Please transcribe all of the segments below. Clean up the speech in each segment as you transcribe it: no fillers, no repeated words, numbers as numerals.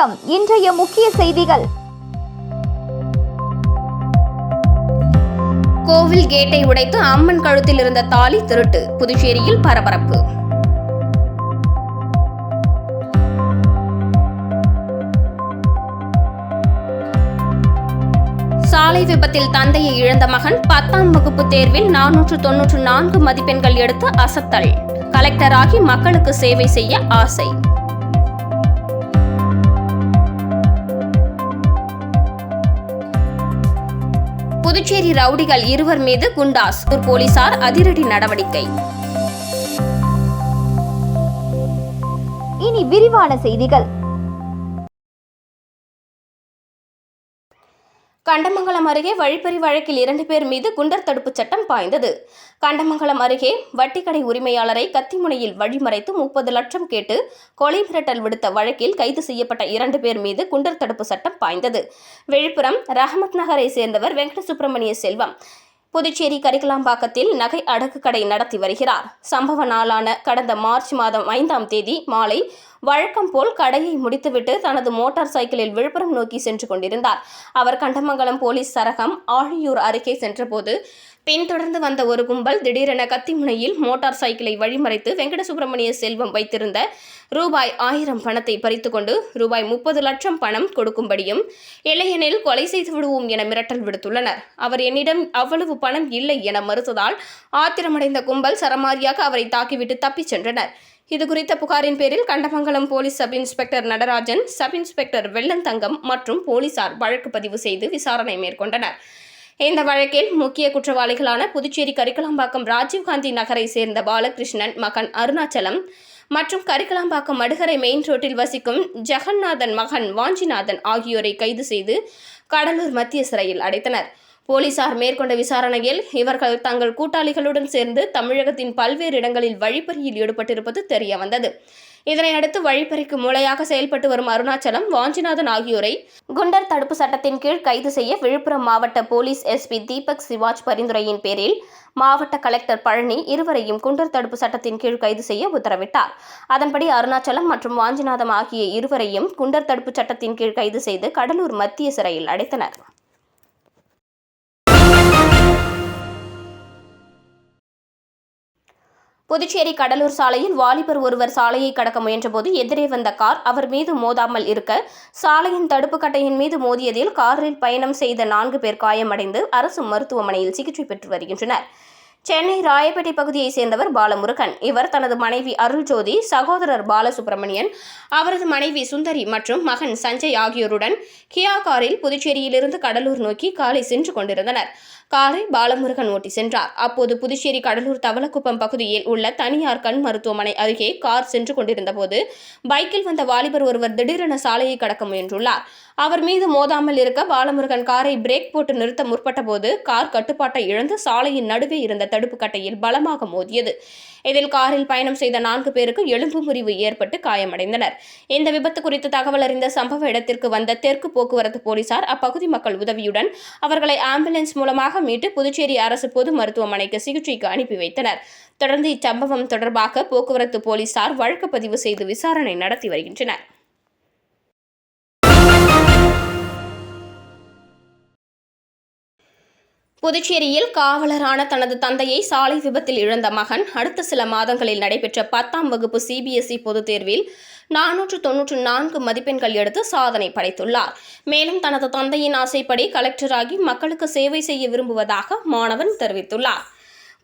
வணக்கம். இன்றைய முக்கிய செய்திகள். கோவில் கேட்டை உடைத்து அம்மன் கழுத்தில் இருந்த தாலி திருட்டு, புதுச்சேரியில் பரபரப்பு. சாலை விபத்தில் தந்தையை இழந்த மகன் 10ஆம் வகுப்பு தேர்வில் 494 மதிப்பெண்கள் எடுத்து அசத்தல். கலெக்டராகி மக்களுக்கு சேவை செய்ய ஆசை. புதுச்சேரி ரவுடிகள் 2 மீது குண்டாஸ், போலீசார் அதிரடி நடவடிக்கை. இனி விரிவான செய்திகள். கண்டமங்கலம் அருகே வழிப்பறி வழக்கில் 2 பேர் மீது குண்டர் தடுப்பு சட்டம் பாய்ந்தது. கண்டமங்கலம் அருகே வட்டிக்கடை உரிமையாளரை கத்திமுனையில் வழிமறைத்து 30 லட்சம் கேட்டு கொலை மிரட்டல் விடுத்த வழக்கில் கைது செய்யப்பட்ட 2 பேர் மீது குண்டர் தடுப்பு சட்டம் பாய்ந்தது. விழுப்புரம் ரஹமத் நகரை சேர்ந்தவர் வெங்கட சுப்பிரமணிய செல்வம் புதுச்சேரி கரிக்கலாம்பாக்கத்தில் நகை அடகு கடை நடத்தி வருகிறார். சம்பவ நாளான கடந்த மார்ச் மாதம் 5ஆம் தேதி மாலை வழக்கம் போல் கடையை முடித்துவிட்டு தனது மோட்டார் சைக்கிளில் விழுப்புரம் நோக்கி சென்று கொண்டிருந்தார். அவர் கண்டமங்கலம் போலீஸ் சரகம் ஆழியூர் அருகே சென்றபோது பின்தொடர்ந்து வந்த ஒரு கும்பல் திடீரென கத்திமுனையில் மோட்டார் சைக்கிளை வழிமறைத்து வெங்கட சுப்பிரமணிய செல்வம் வைத்திருந்த ரூபாய் 1000 பணத்தை பறித்துக்கொண்டு ரூபாய் 30 லட்சம் பணம் கொடுக்கும்படியும், இல்லையெனில் கொலை செய்து விடுவோம் என மிரட்டல் விடுத்துள்ளனர். அவர் என்னிடம் அவ்வளவு பணம் இல்லை என மறுத்ததால் ஆத்திரமடைந்த கும்பல் சரமாரியாக அவரை தாக்கிவிட்டு தப்பிச் சென்றனர். இதுகுறித்த புகாரின் பேரில் Kandamangalam police sub inspector Natarajan, sub inspector Vellanthangam மற்றும் போலீசார் வழக்கு பதிவு செய்து விசாரணை மேற்கொண்டனர். இந்த வழக்கில் முக்கிய குற்றவாளிகளான புதுச்சேரி கரிக்கலாம்பாக்கம் ராஜீவ்காந்தி நகரை சேர்ந்த பாலகிருஷ்ணன் மகன் அருணாச்சலம் மற்றும் கரிக்கலாம்பாக்கம் மடுகரை மெயின் ரோட்டில் வசிக்கும் ஜெகநாதன் மகன் வாஞ்சிநாதன் ஆகியோரை கைது செய்து கடலூர் மத்திய சிறையில் அடைத்தனர். போலீசார் மேற்கொண்ட விசாரணையில் இவர்கள் தங்கள் கூட்டாளிகளுடன் சேர்ந்து தமிழகத்தின் பல்வேறு இடங்களில் வழிப்பறியில் ஈடுபட்டிருப்பது தெரியவந்தது. இதனையடுத்து வழிப்பறிக்கு மூளையாக செயல்பட்டு வரும் அருணாச்சலம், வாஞ்சிநாதன் ஆகியோரை குண்டர் தடுப்பு சட்டத்தின் கீழ் கைது செய்ய விழுப்புரம் மாவட்ட போலீஸ் எஸ்பி தீபக் சிவாஜ் பரிந்துரையின் பேரில் மாவட்ட கலெக்டர் பழனி இருவரையும் குண்டர் தடுப்பு சட்டத்தின் கீழ் கைது செய்ய உத்தரவிட்டார். அதன்படி அருணாச்சலம் மற்றும் வாஞ்சிநாதம் ஆகிய இருவரையும் குண்டர் தடுப்பு சட்டத்தின் கீழ் கைது செய்து கடலூர் மத்திய சிறையில் அடைத்தனர். புதுச்சேரி கடலூர் சாலையில் வாலிபர் ஒருவர் சாலையை கடக்க முயன்றபோது எதிரே வந்த கார் அவர் மீது மோதாமல் இருக்க சாலையின் தடுப்பு கட்டையின் மீது மோதியதில் காரில் பயணம் செய்த 4 பேர் காயமடைந்து அரசு மருத்துவமனையில் சிகிச்சை பெற்று வருகின்றனர். சென்னை ராயப்பேட்டை பகுதியைச் சேர்ந்தவர் பாலமுருகன். இவர் தனது மனைவி அருள்ஜோதி, சகோதரர் பாலசுப்பிரமணியன், அவரது மனைவி சுந்தரி மற்றும் மகன் சஞ்சய் ஆகியோருடன் கியா காரில் புதுச்சேரியிலிருந்து கடலூர் நோக்கி காலை சென்று கொண்டிருந்தனர். காரை பாலமுருகன் ஓட்டி சென்றார். அப்போது புதுச்சேரி கடலூர் தவளக்குப்பம் பகுதியில் உள்ள தனியார் கண் மருத்துவமனை அருகே கார் சென்று கொண்டிருந்த போது பைக்கில் வந்த வாலிபர் ஒருவர் திடீரென சாலையை கடக்க முயன்றுள்ளார். அவர் மீது மோதாமல் இருக்க பாலமுருகன் காரை பிரேக் போட்டு நிறுத்த முற்பட்ட போது கார் கட்டுப்பாட்டை இழந்து சாலையின் நடுவே இருந்த தடுப்பு கட்டையில் பலமாக மோதியது. இதில் காரில் பயணம் செய்த 4 பேருக்கு எலும்பு முறிவு ஏற்பட்டு காயமடைந்தனர். இந்த விபத்து குறித்து தகவல் அறிந்த சம்பவ இடத்திற்கு வந்த தெற்கு போக்குவரத்து போலீசார் அப்பகுதி மக்கள் உதவியுடன் அவர்களை ஆம்புலன்ஸ் மூலமாக மீட்டு புதுச்சேரி அரசு பொது மருத்துவமனைக்கு சிகிச்சைக்கு அனுப்பி வைத்தனர். தொடர்ந்து இச்சம்பவம் தொடர்பாக போக்குவரத்து போலீசார் வழக்கு பதிவு செய்து விசாரணை நடத்தி வருகின்றனர். புதுச்சேரியில் காவலரான தனது தந்தையை சாலை விபத்தில் இழந்த மகன் அடுத்த சில மாதங்களில் நடைபெற்ற 10ஆம் வகுப்பு CBSE பொதுத் தேர்வில் 494 மதிப்பெண்கள் எடுத்து சாதனை படைத்துள்ளார். மேலும் தனது தந்தையின் ஆசைப்படி கலெக்டராகி மக்களுக்கு சேவை செய்ய விரும்புவதாக மாணவன் தெரிவித்துள்ளார்.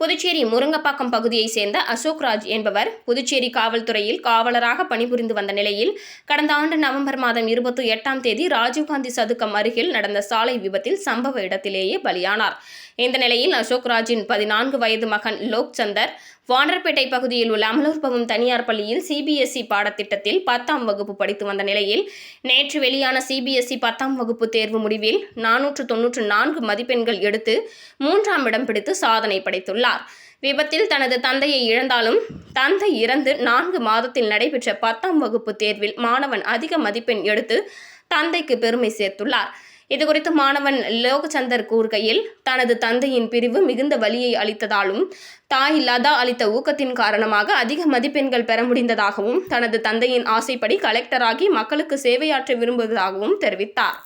புதுச்சேரி முருங்கப்பாக்கம் பகுதியைச் சேர்ந்த அசோக்ராஜ் என்பவர் புதுச்சேரி காவல்துறையில் காவலராக பணிபுரிந்து வந்த நிலையில் கடந்த ஆண்டு நவம்பர் மாதம் 28ஆம் தேதி ராஜீவ்காந்தி சதுக்கம் அருகில் நடந்த சாலை விபத்தில் சம்பவ இடத்திலேயே பலியானார். இந்த நிலையில் அசோக்ராஜின் 14 வயது மகன் லோக்சந்தர் வாண்டர்பேட்டை பகுதியில் உள்ள அமலோற்பவம் தனியார் பள்ளியில் CBSE பாடத்திட்டத்தில் 10ஆம் வகுப்பு படித்து வந்த நிலையில் நேற்று வெளியான CBSE 10ஆம் வகுப்பு தேர்வு முடிவில் 494 மதிப்பெண்கள் எடுத்து 3ஆம் இடம் பிடித்து சாதனை படைத்துள்ளார். விபத்தில் தனது தந்தையை இழந்தாலும் தந்தை இறந்து 4 மாதத்தில் நடைபெற்ற 10ஆம் வகுப்பு தேர்வில் மாணவன் அதிக மதிப்பெண் எடுத்து தந்தைக்கு பெருமை சேர்த்துள்ளார். இதுகுறித்து மாணவன் லோகச்சந்தர் கூறுகையில், தனது தந்தையின் பிரிவு மிகுந்த வலியை அளித்ததாலும் தாய் லதா அளித்த ஊக்கத்தின் காரணமாக அதிக மதிப்பெண்கள் பெற முடிந்ததாகவும் தனது தந்தையின் ஆசைப்படி கலெக்டராகி மக்களுக்கு சேவையாற்ற விரும்புவதாகவும் தெரிவித்தார்.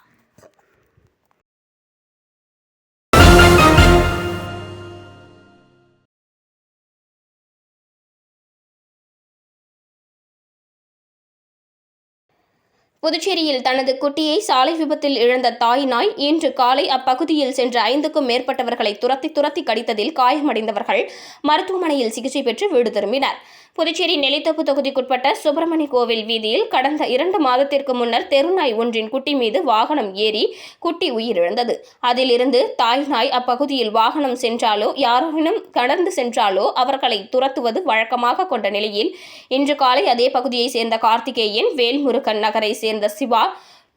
புதுச்சேரியில் தனது குட்டியை சாலை விபத்தில் இழந்த தாய் நாய் இன்று காலை அப்பகுதியில் சென்ற 5க்கும் மேற்பட்டவர்களை துரத்தி கடித்ததில் காயமடைந்தவர்கள் மருத்துவமனையில் சிகிச்சை பெற்று வீடு திரும்பினர். புதுச்சேரி நெல்லித்தோப்பு தொகுதிக்குட்பட்ட சுப்பிரமணி கோவில் வீதியில் கடந்த 2 மாதத்திற்கு முன்னர் தெருநாய் ஒன்றின் குட்டி மீது வாகனம் ஏறி குட்டி உயிரிழந்தது. அதிலிருந்து தாய் நாய் அப்பகுதியில் வாகனம் சென்றாலோ யாரேனும் கடந்து சென்றாலோ அவர்களை துரத்துவது வழக்கமாக கொண்ட நிலையில் இன்று காலை அதே பகுதியைச் சேர்ந்த கார்த்திகேயன், வேல்முருகன் நகரை சேர்ந்த சிவா,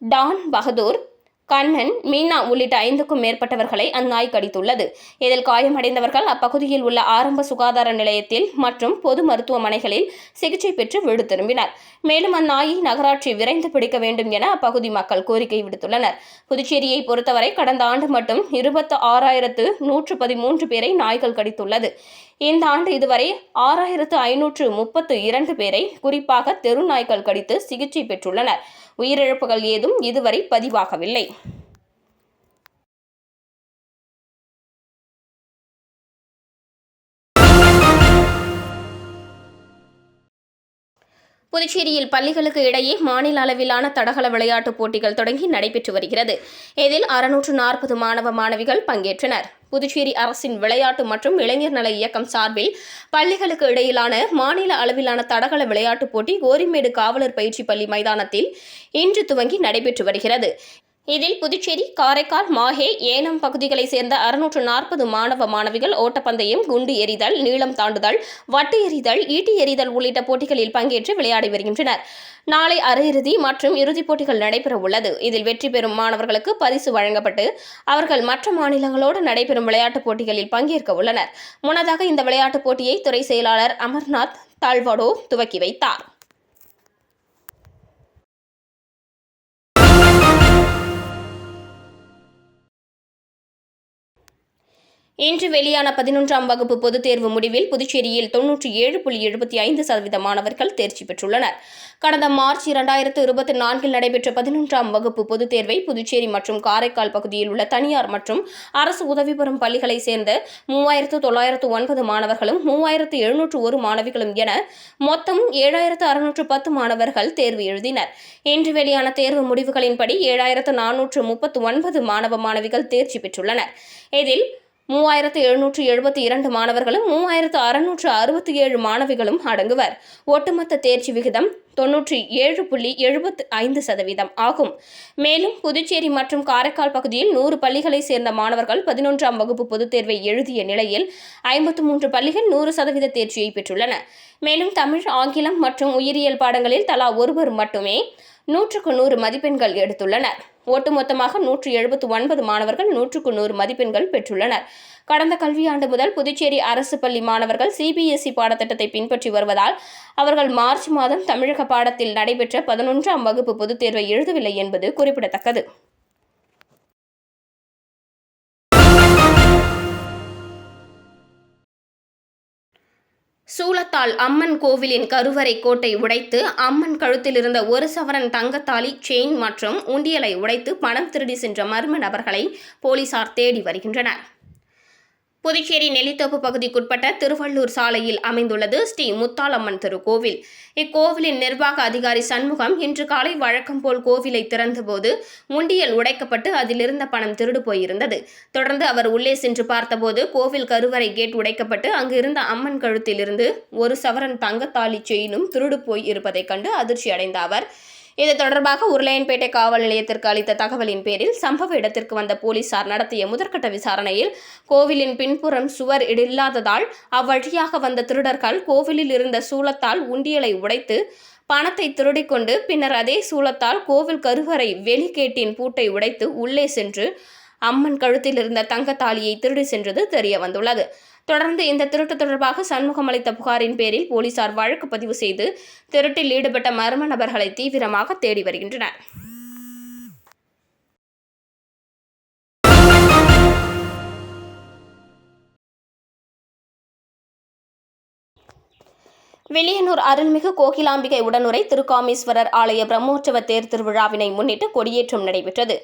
டான் பகதூர், கண்ணன், மீனா உள்ளிட்ட 5க்கும் மேற்பட்டவர்களை அந்நாய் கடித்துள்ளது. இதில் காயமடைந்தவர்கள் அப்பகுதியில் உள்ள ஆரம்ப சுகாதார நிலையத்தில் மற்றும் பொது மருத்துவமனைகளில் சிகிச்சை பெற்று வீடு திரும்பினர். மேலும் அந்நாயை நகராட்சி விரைந்து பிடிக்க வேண்டும் என அப்பகுதி மக்கள் கோரிக்கை விடுத்துள்ளனர். புதுச்சேரியை பொறுத்தவரை கடந்த ஆண்டு மட்டும் 26,113 பேரை நாய்கள் கடித்துள்ளது. இந்த ஆண்டு இதுவரை 6,532 பேரை குறிப்பாக தெரு நாய்கள் கடித்து சிகிச்சை பெற்றுள்ளனர். உயிரிழப்புகள் ஏதும் இதுவரை பதிவாகவில்லை. புதுச்சேரியில் பள்ளிகளுக்கு இடையே மாநில அளவிலான தடகள விளையாட்டுப் போட்டிகள் தொடங்கி நடைபெற்று வருகிறது. இதில் 640 மாணவ மாணவிகள் பங்கேற்றனர். புதுச்சேரி அரசின் விளையாட்டு மற்றும் இளைஞர் நல இயக்கம் சார்பில் பள்ளிகளுக்கு இடையிலான மாநில அளவிலான தடகள விளையாட்டுப் போட்டி கோரிமேடு காவலர் பயிற்சி பள்ளி மைதானத்தில் இன்று துவங்கி நடைபெற்று வருகிறது. இதில் புதுச்சேரி, காரைக்கால், மாஹே, ஏனம் பகுதிகளைச் சேர்ந்த 640 மாணவ மாணவிகள் ஓட்டப்பந்தயம், குண்டு எறிதல், நீளம் தாண்டுதல், வட்டு எறிதல், ஈட்டி எறிதல் உள்ளிட்ட போட்டிகளில் பங்கேற்று விளையாடி வருகின்றனர். நாளை அரையிறுதி மற்றும் இறுதிப் போட்டிகள் நடைபெற உள்ளது. இதில் வெற்றி பெறும் மாணவர்களுக்கு பரிசு வழங்கப்பட்டு அவர்கள் மற்ற மாநிலங்களோடு நடைபெறும் விளையாட்டுப் போட்டிகளில் பங்கேற்க உள்ளனர். முன்னதாக இந்த விளையாட்டுப் போட்டியை துறை செயலாளர் அமர்நாத் தால்வடோ துவக்கி வைத்தார். இன்று வெளியான 11ஆம் வகுப்பு பொதுத் தேர்வு முடிவில் புதுச்சேரியில் 97.75% மாணவர்கள் தேர்ச்சி பெற்றுள்ளனர். கடந்த மார்ச் 2024 நடைபெற்ற 11ஆம் வகுப்பு பொதுத் தேர்வை புதுச்சேரி மற்றும் காரைக்கால் பகுதியில் உள்ள தனியார் மற்றும் அரசு உதவி பெறும் பள்ளிகளைச் சேர்ந்த 3,909 மாணவர்களும் 3,701 மாணவிகளும் என மொத்தம் 7,610 மாணவர்கள் தேர்வு எழுதினர். இன்று வெளியான தேர்வு முடிவுகளின்படி 7,439 மாணவ மாணவிகள் தேர்ச்சி பெற்றுள்ளனர். இதில் 3,772 மாணவர்களும் 3,667 மாணவிகளும் அடங்குவர். ஒட்டுமொத்த தேர்ச்சி விகிதம் 97.75% ஆகும். மேலும் புதுச்சேரி மற்றும் காரைக்கால் பகுதியில் 100 பள்ளிகளைச் சேர்ந்த மாணவர்கள் 11ஆம் வகுப்பு பொதுத் தேர்வை எழுதிய நிலையில் 53 பள்ளிகள் 100% தேர்ச்சியை பெற்றுள்ளன. மேலும் தமிழ், ஆங்கிலம் மற்றும் உயிரியல் பாடங்களில் தலா ஒருவர் மட்டுமே 100க்கு 100 மதிப்பெண்கள் எடுத்துள்ளனர். ஒட்டுமொத்தமாக 179 மாணவர்கள் 100க்கு 100 மதிப்பெண்கள் பெற்றுள்ளனர். கடந்த கல்வியாண்டு முதல் புதுச்சேரி அரசு பள்ளி மாணவர்கள் CBSE பாடத்திட்டத்தை பின்பற்றி வருவதால் அவர்கள் மார்ச் மாதம் தமிழக பாடத்தில் நடைபெற்ற 11ஆம் வகுப்பு பொதுத் தேர்வை எழுதவில்லை என்பது குறிப்பிடத்தக்கது. சூலத்தால் அம்மன் கோவிலின் கருவறை கோட்டை உடைத்து அம்மன் கழுத்தில் இருந்த 1 சவரன் தங்கத்தாலி, செயின் மற்றும் உண்டியலை உடைத்து பணம் திருடி சென்ற மர்ம நபர்களை போலீசார் தேடி வருகின்றனர். புதுச்சேரி நெல்லித்தோப்பு பகுதிக்குட்பட்ட திருவள்ளூர் சாலையில் அமைந்துள்ளது ஸ்ரீ முத்தாலம்மன் திருக்கோவில். இக்கோவிலின் நிர்வாக அதிகாரி சண்முகம் இன்று காலை வழக்கம் போல் கோவிலை திறந்தபோது உண்டியல் உடைக்கப்பட்டு அதிலிருந்த பணம் திருடு போயிருந்தது. தொடர்ந்து அவர் உள்ளே சென்று பார்த்தபோது கோவில் கருவறை கேட் உடைக்கப்பட்டு அங்கு இருந்த அம்மன் கழுத்தில் இருந்து 1 சவரன் தங்கத்தாலி செயினும் திருடு போய் இருப்பதைக் கண்டு அதிர்ச்சி அடைந்த அவர் இது தொடர்பாக உருளையன்பேட்டை காவல் நிலையத்திற்கு அளித்த தகவலின் பேரில் சம்பவ இடத்திற்கு வந்த போலீசார் நடத்திய முதற்கட்ட விசாரணையில் கோவிலின் பின்புறம் சுவர் இல்லாததால் அவ்வழியாக வந்த திருடர்கள் கோவிலில் இருந்த சூலத்தால் உண்டியலை உடைத்து பணத்தை திருடிக்கொண்டு பின்னர் அதே சூலத்தால் கோவில் கருவறை வெளிகேட்டின் பூட்டை உடைத்து உள்ளே சென்று அம்மன் கழுத்தில் இருந்த தங்கத்தாலியை திருடி சென்றது தெரிய வந்துள்ளது. தொடர்ந்து இந்த திருட்டு தொடர்பாக சண்முகம் அளித்த புகாரின் பேரில் போலீசார் வழக்கு பதிவு செய்து திருட்டில் ஈடுபட்ட மர்ம நபர்களை தீவிரமாக தேடி வருகின்றனர். வில்லியனூர் அருள்மிகு கோகிலாம்பிகை உடனுரை திருக்காமீஸ்வரர் ஆலய பிரம்மோற்சவ தேர் திருவிழாவினை முன்னிட்டு கொடியேற்றம் நடைபெற்றது.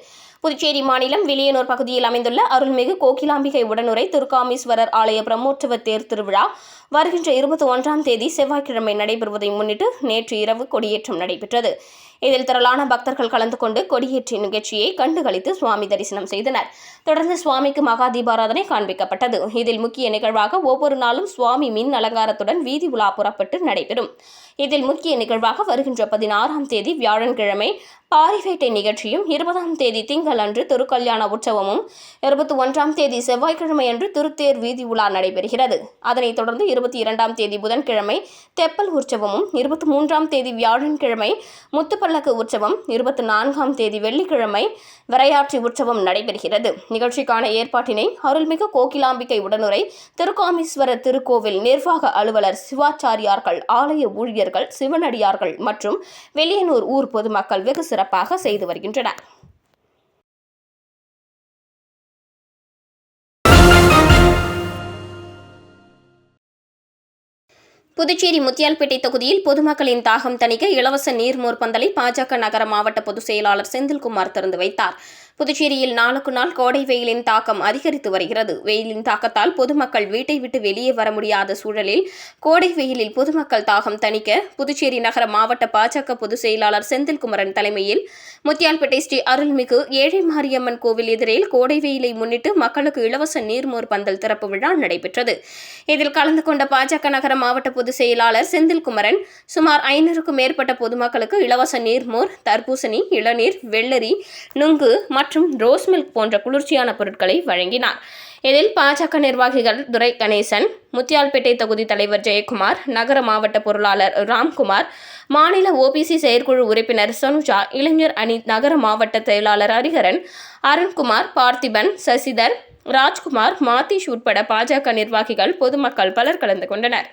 புதுச்சேரி மாநிலம் வில்லியனூர் பகுதியில் அமைந்துள்ள அருள்மிகு கோகிலாம்பிகை உடனுரை திருக்காமீஸ்வரர் ஆலய பிரம்மோற்சவ தேர் திருவிழா வருகின்ற 21ஆம் தேதி செவ்வாய்க்கிழமை நடைபெறுவதை முன்னிட்டு நேற்று இரவு கொடியேற்றம் நடைபெற்றது. இதில் திரளான பக்தர்கள் கலந்து கொண்டு கொடியேற்ற நிகழ்ச்சியை கண்டுகளித்து சுவாமி தரிசனம் செய்தனர். தொடர்ந்து சுவாமிக்கு மகா தீபாராதனை காண்பிக்கப்பட்டது. இதில் முக்கிய நிகழ்வாக ஒவ்வொரு நாளும் சுவாமி மின் அலங்காரத்துடன் வீதி உலா புறப்பட்டு நடைபெறும். இதில் முக்கிய நிகழ்வாக வருகின்ற 16ஆம் தேதி வியாழக்கிழமை பாரிவேட்டை நிகழ்ச்சியும், 20ஆம் தேதி திங்கள் அன்று திருக்கல்யாண உற்சவமும், 21ஆம் தேதி செவ்வாய்க்கிழமை அன்று திருத்தேர் வீதி உலா நடைபெறுகிறது. அதனைத் தொடர்ந்து 22ஆம் தேதி புதன்கிழமை தெப்பல் உற்சவமும், 23ஆம் தேதி வியாழக்கிழமை முத்துப்பல்லக்கு உற்சவம், 24ஆம் தேதி வெள்ளிக்கிழமை விரையாற்றி உற்சவம் நடைபெறுகிறது. நிகழ்ச்சிக்கான ஏற்பாட்டினை அருள்மிகு கோகிலாம்பிகை உடனுரை திருக்காமீஸ்வரர் திருக்கோவில் நிர்வாக அலுவலர் சிவாச்சாரியார்கள், ஆலய ஊழியர்கள், சிவனடியார்கள் மற்றும் வில்லியனூர் ஊர் பொதுமக்கள் வெகு சிறப்பாக செய்து வருகின்றனர். புதுச்சேரி முத்தியால்பேட்டை தொகுதியில் பொதுமக்களின் தாகம் தணிக்க இலவச நீர்மோர் பந்தலை பாஜக நகர மாவட்ட பொதுச் செயலாளர் செந்தில்குமார் திறந்து வைத்தார். புதுச்சேரியில் நாளுக்கு நாள் கோடை வெயிலின் தாக்கம் அதிகரித்து வருகிறது. வெயிலின் தாக்கத்தால் பொதுமக்கள் வீட்டை விட்டு வெளியே வர முடியாத சூழலில் கோடை வெயிலில் பொதுமக்கள் தாகம் தணிக்க புதுச்சேரி நகர மாவட்ட பாஜக பொதுச் செயலாளர் செந்தில்குமரன் தலைமையில் முத்தியால்பேட்டை ஸ்ரீ அருள்மிகு ஏழை மாரியம்மன் கோவில் எதிரில் கோடை வெயிலை முன்னிட்டு மக்களுக்கு இலவச நீர்மோர் பந்தல் திறப்பு விழா நடைபெற்றது. இதில் கலந்து கொண்ட பாஜக நகர மாவட்ட பொதுச் செயலாளர் செந்தில்குமரன் சுமார் 500க்கும் மேற்பட்ட பொதுமக்களுக்கு இலவச நீர்மோர், தர்பூசணி, இளநீர், வெள்ளரி, நுங்கு மற்றும் ரோஸ் மில்க் போன்ற குளிர்ச்சியான பொருட்களை வழங்கினார். இதில் பாஜக நிர்வாகிகள் துரை கணேசன், முத்தியால்பேட்டை தொகுதி தலைவர் ஜெயக்குமார், நகர மாவட்ட பொருளாளர் ராம்குமார், மாநில ஓபிசி செயற்குழு உறுப்பினர் சனுஜா, இளைஞர் அணி நகர மாவட்ட செயலாளர் ஹரிஹரன், அருண்குமார், பார்த்திபன், சசிதர், ராஜ்குமார், மாதீஷ் உட்பட பாஜக நிர்வாகிகள், பொதுமக்கள் பலர் கலந்து கொண்டனர்.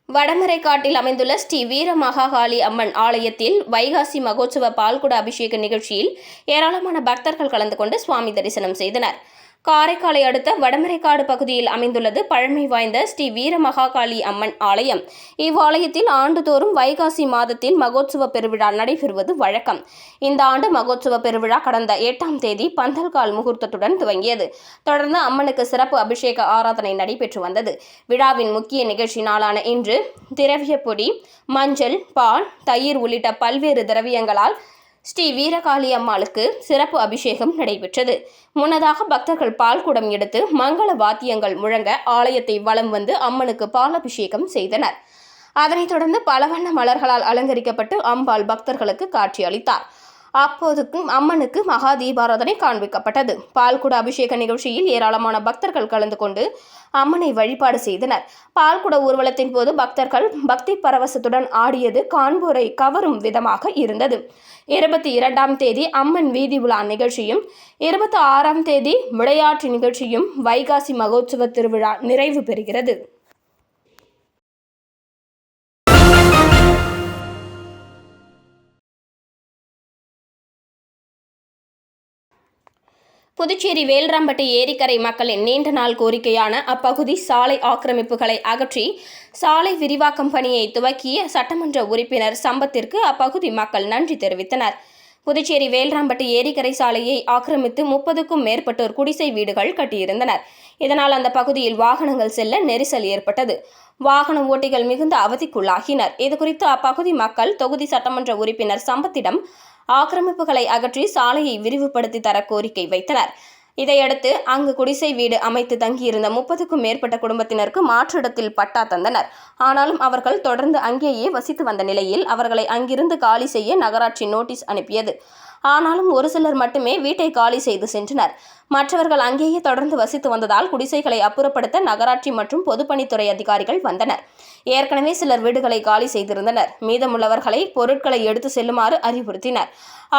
வடமரைக்காட்டில் அமைந்துள்ள ஸ்ரீ வீர மகாகாளி அம்மன் ஆலயத்தில் வைகாசி மகோத்சவ பால்குட அபிஷேக நிகழ்ச்சியில் ஏராளமான பக்தர்கள் கலந்து கொண்டு சுவாமி தரிசனம் செய்தனர். காரைக்காலை அடுத்த வடமரைக்காடு பகுதியில் அமைந்துள்ளது பழமை வாய்ந்த ஸ்ரீ வீர மகாகாளி அம்மன் ஆலயம். இவ்வாலயத்தில் ஆண்டுதோறும் வைகாசி மாதத்தில் மகோத்சவ பெருவிழா நடைபெறுவது வழக்கம். இந்த ஆண்டு மகோத்சவ பெருவிழா கடந்த 8ஆம் தேதி பந்தல்கால் முகூர்த்தத்துடன் துவங்கியது. தொடர்ந்து அம்மனுக்கு சிறப்பு அபிஷேக ஆராதனை நடைபெற்று வந்தது. விழாவின் முக்கிய நிகழ்ச்சி நாளான இன்று திரவிய பொடி, மஞ்சள், பால், தயிர் உள்ளிட்ட பல்வேறு திரவியங்களால் ஸ்ரீ வீரகாளி அம்மாளுக்கு சிறப்பு அபிஷேகம் நடைபெற்றது. முன்னதாக பக்தர்கள் பால் குடம் எடுத்து மங்கள வாத்தியங்கள் முழங்க ஆலயத்தை வலம் வந்து அம்மனுக்கு பால் அபிஷேகம் செய்தனர். அதனைத் தொடர்ந்து பல வண்ண மலர்களால் அலங்கரிக்கப்பட்டு அம்பாள் பக்தர்களுக்கு காட்சி அளித்தார். அப்போதுக்கும் அம்மனுக்கு மகா தீபாராதனை காண்பிக்கப்பட்டது. பால்குட அபிஷேக நிகழ்ச்சியில் ஏராளமான பக்தர்கள் கலந்து கொண்டு அம்மனை வழிபாடு செய்தனர். பால்குட ஊர்வலத்தின் போது பக்தர்கள் பக்தி பரவசத்துடன் ஆடியது காண்போரை கவரும் விதமாக இருந்தது. 22ஆம் தேதி அம்மன் வீதி உலா நிகழ்ச்சியும், 26ஆம் தேதி விளையாட்டு நிகழ்ச்சியும் வைகாசி மகோத்சவ திருவிழா நிறைவு பெறுகிறது. புதுச்சேரி வேல்ராம்பட்டி ஏரிக்கரை மக்களின் நீண்ட நாள் கோரிக்கையான அப்பகுதி சாலை ஆக்கிரமிப்புகளை அகற்றி சாலை விரிவாக்கம் பணியை துவக்கிய சட்டமன்ற உறுப்பினர் சம்பத்திற்கு அப்பகுதி மக்கள் நன்றி தெரிவித்தனர். புதுச்சேரி வேல்ராம்பட்டி ஏரிக்கரை சாலையை ஆக்கிரமித்து 30க்கும் மேற்பட்டோர் குடிசை வீடுகள் கட்டியிருந்தனர். இதனால் அந்த பகுதியில் வாகனங்கள் செல்ல நெரிசல் ஏற்பட்டது. வாகன ஓட்டிகள் மிகுந்த அவதிக்குள்ளாகினர். இதுகுறித்து அப்பகுதி மக்கள் தொகுதி சட்டமன்ற உறுப்பினர் சம்பத்திடம் ஆக்கிரமிப்புகளை அகற்றி சாலையை விரிவுபடுத்தி தர கோரிக்கை வைத்தனர். இதையடுத்து அங்கு குடிசை வீடு அமைத்து தங்கியிருந்த 30க்கும் மேற்பட்ட குடும்பத்தினருக்கு மாற்று இடத்தில் பட்டா தந்தனர். ஆனாலும் அவர்கள் தொடர்ந்து அங்கேயே வசித்து வந்த நிலையில் அவர்களை அங்கிருந்து காலி செய்ய நகராட்சி நோட்டீஸ் அனுப்பியது. ஆனாலும் ஒரு சிலர் மட்டுமே வீட்டை காலி செய்து சென்றனர். மற்றவர்கள் அங்கேயே தொடர்ந்து வசித்து வந்ததால் குடிசைகளை அப்புறப்படுத்த நகராட்சி மற்றும் பொதுப்பணித்துறை அதிகாரிகள் வந்தனர். ஏற்கனவே சிலர் வீடுகளை காலி செய்திருந்தனர். மீதமுள்ளவர்களை பொருட்களை எடுத்து செல்லுமாறு அறிவுறுத்தினர்.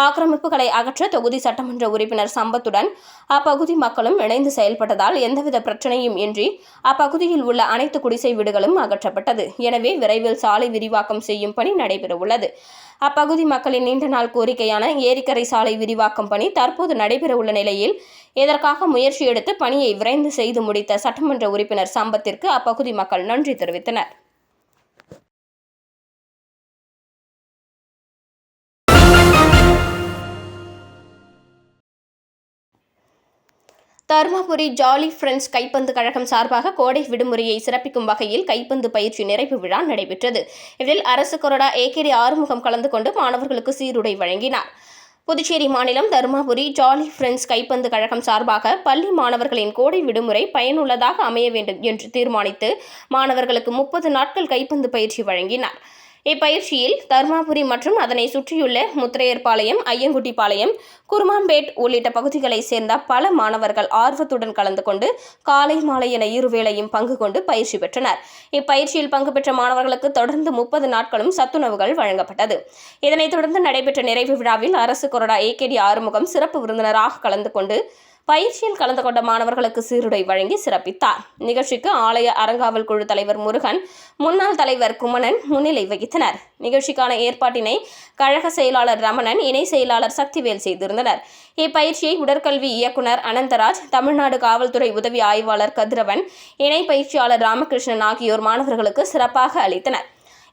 ஆக்கிரமிப்புகளை அகற்ற தொகுதி சட்டமன்ற உறுப்பினர் சம்பத்துடன் அப்பகுதி மக்களும் இணைந்து செயல்பட்டதால் எந்தவித பிரச்சனையும் இன்றி அப்பகுதியில் உள்ள அனைத்து குடிசை வீடுகளும் அகற்றப்பட்டது. எனவே விரைவில் சாலை விரிவாக்கம் செய்யும் பணி நடைபெறவுள்ளது. அப்பகுதி மக்களின் நீண்ட நாள் கோரிக்கையான ஏரிக்கரை கடற்கரை சாலை விரிவாக்கம் பணி தற்போது நடைபெறவுள்ள நிலையில் இதற்காக முயற்சி எடுத்து பணியை விரைந்து செய்து முடித்த சட்டமன்ற உறுப்பினர் சம்பத்திற்கு அப்பகுதி மக்கள் நன்றி தெரிவித்தனர். தருமபுரி ஜாலி ஃப்ரெண்ட்ஸ் கைப்பந்து கழகம் சார்பாக கோடை விடுமுறையை சிறப்பிக்கும் வகையில் கைப்பந்து பயிற்சி நிறைவு விழா நடைபெற்றது. இதில் அரசு கொறடா ஏகேடி ஆறுமுகம் கலந்து கொண்டு மாணவர்களுக்கு சீருடை வழங்கினார். புதுச்சேரி மாநிலம் தருமபுரி ஜாலி ஃப்ரெண்ட்ஸ் கைப்பந்து கழகம் சார்பாக பள்ளி மாணவர்களின் கோடை விடுமுறை பயனுள்ளதாக அமைய வேண்டும் என்று தீர்மானித்து மாணவர்களுக்கு 30 நாட்கள் கைப்பந்து பயிற்சி வழங்கினார். இப்பயிற்சியில் தருமபுரி மற்றும் அதனை சுற்றியுள்ள முத்திரையர்பாளையம், ஐயங்குட்டிப்பாளையம், குருமாம்பேட் உள்ளிட்ட பகுதிகளைச் சேர்ந்த பல மாணவர்கள் ஆர்வத்துடன் கலந்து கொண்டு காலை மாலை என இருவேளையும் பங்கு கொண்டு பயிற்சி பெற்றனர். இப்பயிற்சியில் பங்கு பெற்ற மாணவர்களுக்கு தொடர்ந்து 30 நாட்களும் சத்துணவுகள் வழங்கப்பட்டது. இதனைத் தொடர்ந்து நடைபெற்ற நிறைவு விழாவில் அரசு கொறடா ஏகேடி ஆறுமுகம் சிறப்பு விருந்தினராக கலந்து கொண்டு பயிற்சியில் கலந்து கொண்ட மாணவர்களுக்கு சீருடை வழங்கி சிறப்பித்தார். நிகழ்ச்சிக்கு ஆலய அறங்காவல் குழு தலைவர் முருகன், முன்னாள் தலைவர் குமணன் முன்னிலை வகித்தனர். நிகழ்ச்சிக்கான ஏற்பாட்டினை கழக செயலாளர் ரமணன், இணை செயலாளர் சக்திவேல் செய்திருந்தனர். இப்பயிற்சியை உடற்கல்வி இயக்குனர் அனந்தராஜ், தமிழ்நாடு காவல்துறை உதவி ஆய்வாளர் கதிரவன், இணை பயிற்சியாளர் ராமகிருஷ்ணன் ஆகியோர் மாணவர்களுக்கு சிறப்பாக அளித்தனர்.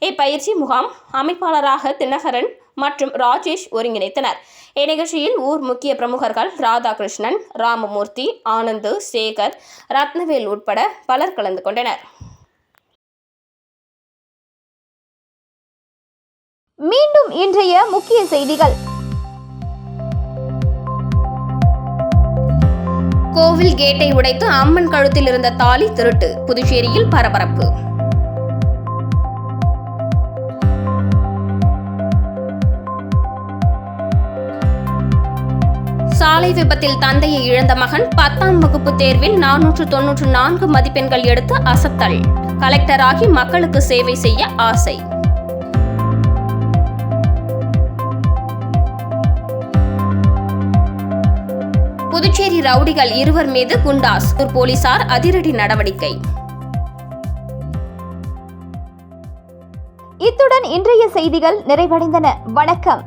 இப்பயிற்சி முகாம் அமைப்பாளராக தினகரன் மற்றும் ராஜேஷ் ஒருங்கிணைத்தனர். இந்நிகழ்ச்சியில் ஊர் முக்கிய பிரமுகர்கள் ராதாகிருஷ்ணன், ராமமூர்த்தி, ஆனந்து, சேகர், ரத்னவேல் உட்பட பலர் கலந்து கொண்டனர். மீண்டும் இன்றைய முக்கிய செய்திகள். கோவில் கேட்டை உடைத்து அம்மன் கழுத்தில் இருந்த தாலி திருட்டு, புதுச்சேரியில் பரபரப்பு. சாலை விபத்தில் தந்தையை இழந்த மகன் 10ஆம் வகுப்பு தேர்வில் 494 மதிப்பெண்கள் எடுத்து அசத்தல். கலெக்டராகி மக்களுக்கு சேவை செய்ய ஆசை. புதுச்சேரி ரவுடிகள் 2 மீது குண்டாஸ், போலீசார் அதிரடி நடவடிக்கை. இத்துடன் இன்றைய செய்திகள் நிறைவடைந்தன. வணக்கம்.